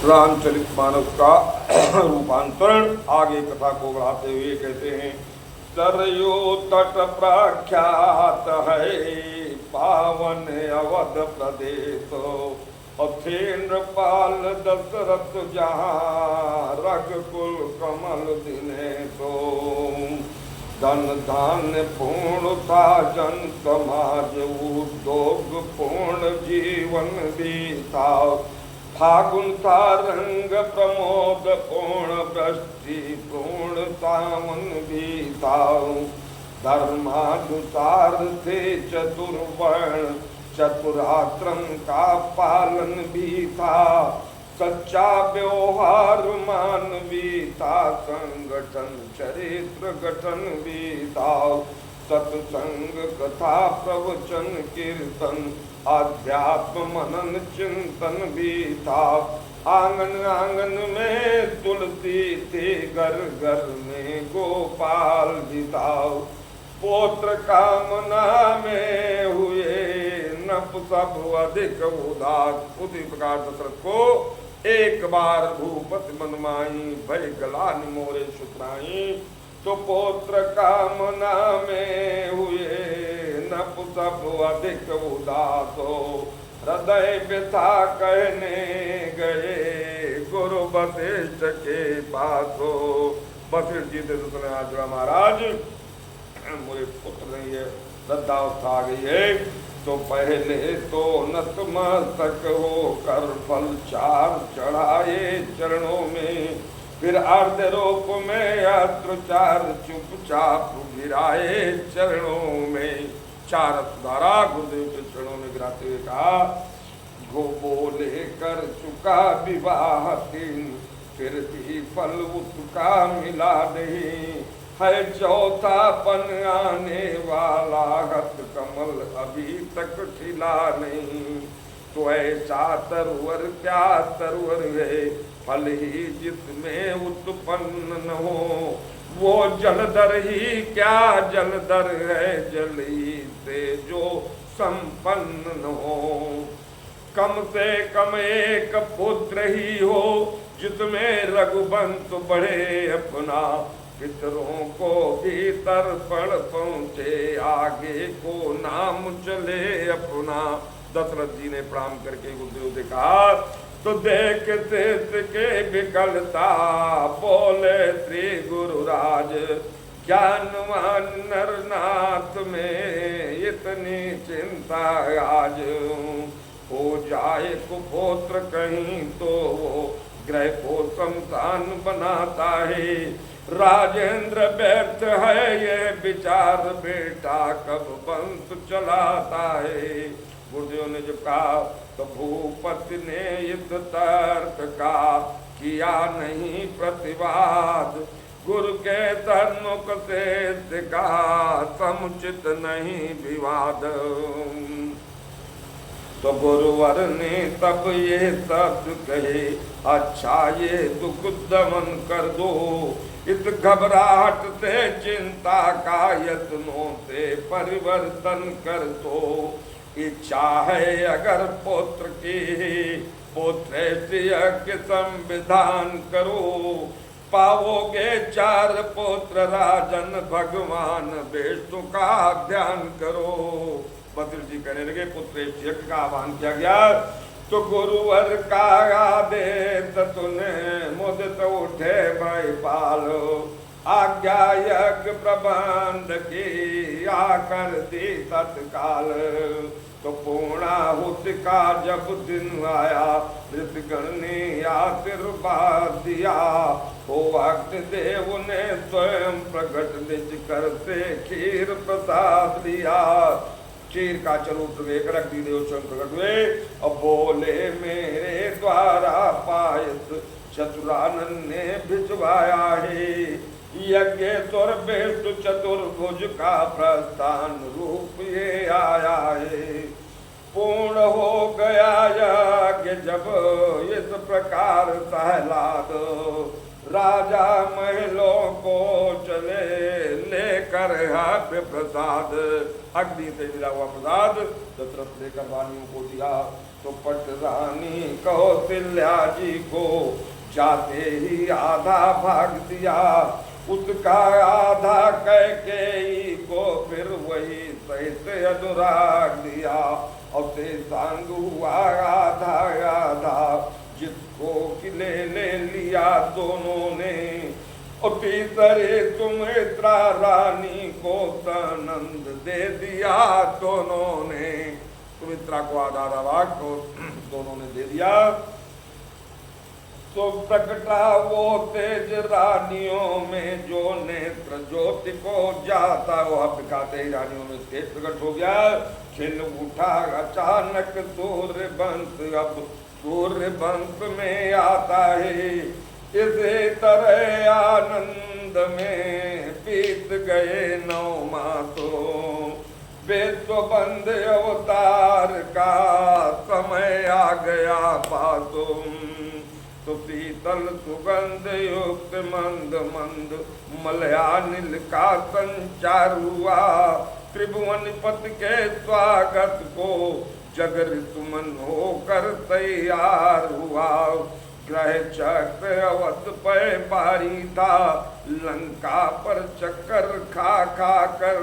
रामचरित मानस का रूपांतरण आगे कथा को बढ़ाते हुए कहते हैं। सरयू तट प्रख्यात है पावन अवध प्रदेश, अथेन्द्र पाल दशरथ जहाँ रघुकुल कमल दिनेशो। धन धान्य पूर्णता जन समाज उद्योग पूर्ण जीवन बीता। फागुन था रंग प्रमोद पूर्ण वृष्टि पूर्ण सावन बीता। धर्मानुसार थे चतुर्वर्ण चतुराश्रम का पालन भी था। सच्चा व्यवहार मानवी था, संगठन चरित्र गठन भी था। सत्संग कथा प्रवचन कीर्तन आध्यात्म मनन चिंतन भी था। आंगन आंगन में तुलसी थी, घर घर में गोपाल भी था। पुत्र कामना में हुए नप सब अधिक उदास। उसी प्रकार दशरथ को एक बार भूपति मनमाई भय गलानि मोरे सुतराई। तो पुत्र कामना में हुए नप सब अधिक उदास हो। हृदय व्यथा कहने गए गुरु वशिष्ठ के पास हो। वशिष्ठ जी से आज महाराज मेरे पुत्र नहीं है, वृद्धावस्था आ गई है, तो पहले तो नतमस्तक हो कर फल चार चढ़ाए चरणों में। फिर अर्ध रूप में अश्रुचार चुपचाप गिराए चरणों में। चार द्वारा गुरुदेव के चरणों में गिराते हुए कहा, गो बोले कर चुका विवाह तीन, फिर भी फल उसका मिला नहीं। है चौथापन आने वाला हस्त कमल अभी तक खिला नहीं। तो ऐसा तरुवर क्या तरुवर है, फल ही जिसमें उत्पन्न न हो। वो जलधर ही क्या जलधर है, जल ही से जो संपन्न न हो। कम से कम एक पुत्र ही हो, जिसमें रघुवंश बढ़े अपना। पितरों को भी तर्पण पहुँचे, आगे को नाम चले अपना। दशरथ जी ने प्रणाम करके गुरुदेव से कहा, तो देखते के विकलता बोले श्री गुरुराज। ज्ञानवान नरनाथ में इतनी चिंता आज, हो जाए कुपुत्र कहीं तो ग्रह को शमशान बनाता है। राजेंद्र व्यर्थ है ये विचार, बेटा कब वंश चलाता है। गुरुदेव ने जब कहा तो भूपति ने युद्ध तर्क का किया नहीं प्रतिवाद। गुरु के सन्मुख से सिखा समुचित नहीं विवाद। तो गुरुवर ने तब ये शब्द कहे, अच्छा ये दुख दमन कर दो। इस घबराहट से चिंता का यत्नों से परिवर्तन कर दो। इच्छा है अगर पुत्र की, पुत्र यज्ञ संविधान करो। पाओगे चार पुत्र राजन, भगवान विष्णु का ध्यान करो। वशिष्ठ जी कहने लगे, पुत्र यज्ञ का आह्वान किया गया तो गुरुवर का आदेश सुने मुदित उठे भाई पालो। आज्ञा यज्ञ प्रबंध की आकर दी तत्काल। तो पूर्णाहुति का जब दिन आया, ऋतगण ने आशीर्वाद दिया। हो अग्निदेव ने स्वयं प्रकट निज कर से खीर प्रसाद दिया। क्षीर का चरूट लेकर अग्निदेव स्वयं प्रकट हुए और बोले, मेरे द्वारा पायस चतुरानन ने भिजवाया है। यज्ञेश्वर विष्णु चतुर्भुज का प्रस्थान रूप ये आया है। पूर्ण हो गया यज्ञ जब इस प्रकार सहलाद, राजा महलों को चले लेकर है प्रसाद। अग्नि से मिला हुआ प्रसाद दशरथ लेकर रानियों को दिया। तो पट रानी कौशल्या जी को जाते ही आधा भाग दिया, उसका आधा कैकेयी को फिर वही सहित अनुराग दिया। और से सांग हुआ आधा आधा, जिसको किले ले लिया दोनों ने। और तीसरे सुमित्रा रानी को सानंद दे दिया दोनों ने। सुमित्रा को आधा आधा भाग तो दोनों ने दे दिया। तो प्रकटा वो तेज रानियों में जो नेत्र ज्योति को जाता। वो अब दिखाते ही रानियों में तेज प्रकट हो गया। खिल उठा अचानक सूर्य वंश, अब सूर्य वंश में आता है। इसी तरह आनंद में बीत गए 9 मासों, विश्व बंद अवतार का समय आ गया पासों। तो शीतल सुगंध युक्त मंद मंद मलयानिल का संचार हुआ। त्रिभुवन पति के स्वागत को जगर सुमन होकर तैयार हुआ। ग्रह चक्र अवध पे बारी था, लंका पर चक्कर खा खा कर।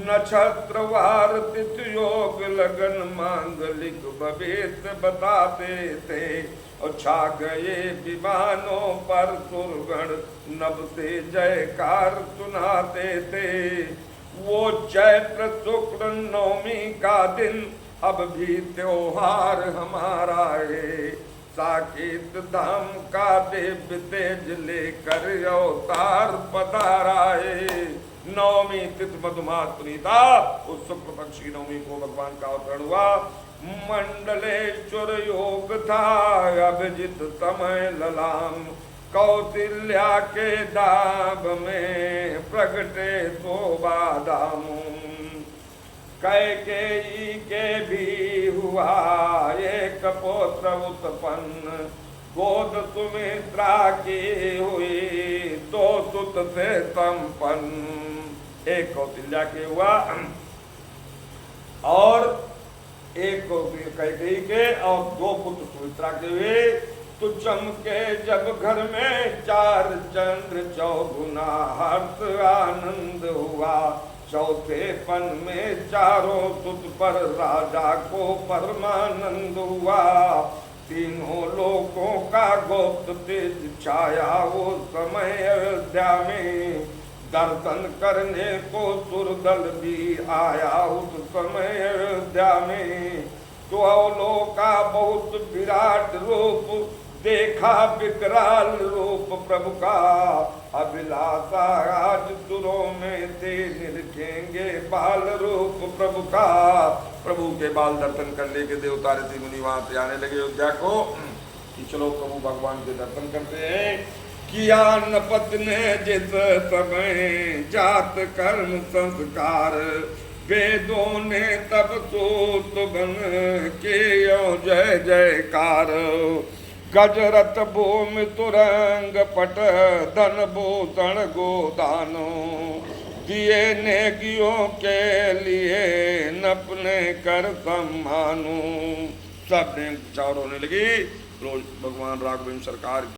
नक्षत्रवार तिथि योग लगन मांगलिक भविष्य बताते थे। और छा गए विमानों पर सुरगण, नभ से जयकार सुनाते थे। वो चैत्र शुक्र नवमी का दिन अब भी त्योहार हमारा है। साकेत धाम का देव तेज लेकर अवतार पधारा है। नवमी तिथि मधुमास पुनीता, उस शुक्ल पक्ष की नवमी को भगवान का अवतरण हुआ। मंडलेश्वर योग था अभिजित समय ललाम, कौशल्या के दाब में प्रगटे शोभा धाम। कैकेयी के भी हुआ एक पुत्र उत्पन्न, गोद सुमित्रा की हुई 2 सुत से संपन्न। एक कौशल्या के हुआ और एक कैकेयी के, और 2 पुत्र सुमित्रा के हुए। तो चमके जब घर में 4 चंद्र, चौगुना हर्ष आनंद हुआ। चौथे पन में 4 सुत पर राजा को परमानंद हुआ। तीनों लोकों का गुप्त तेज छाया वो समय अयोध्या में। दर्शन करने को सुरदल भी आया उस समय अयोध्या में। तो अवलोका बहुत विराट रूप, देखा विकराल रूप प्रभु का। अभिलाषा आज सुरों में से निरखेंगे बाल रूप प्रभु का। प्रभु के बाल दर्शन करने के देवता ऋषि मुनि वहां से आने लगे अयोध्या को कि चलो प्रभु भगवान के दर्शन करते हैं। किया नपत ने जिस समय जात कर्म संस्कार, वेदों ने तब सूत बन के जय जयकार। गजरत भूमि तुरंग पट, धन भूषण गोदानो। दिए नेकियों के लिए नपने कर सम्मानो। सब ने चार होने लगी। रोज भगवान राघवेंद्र सरकार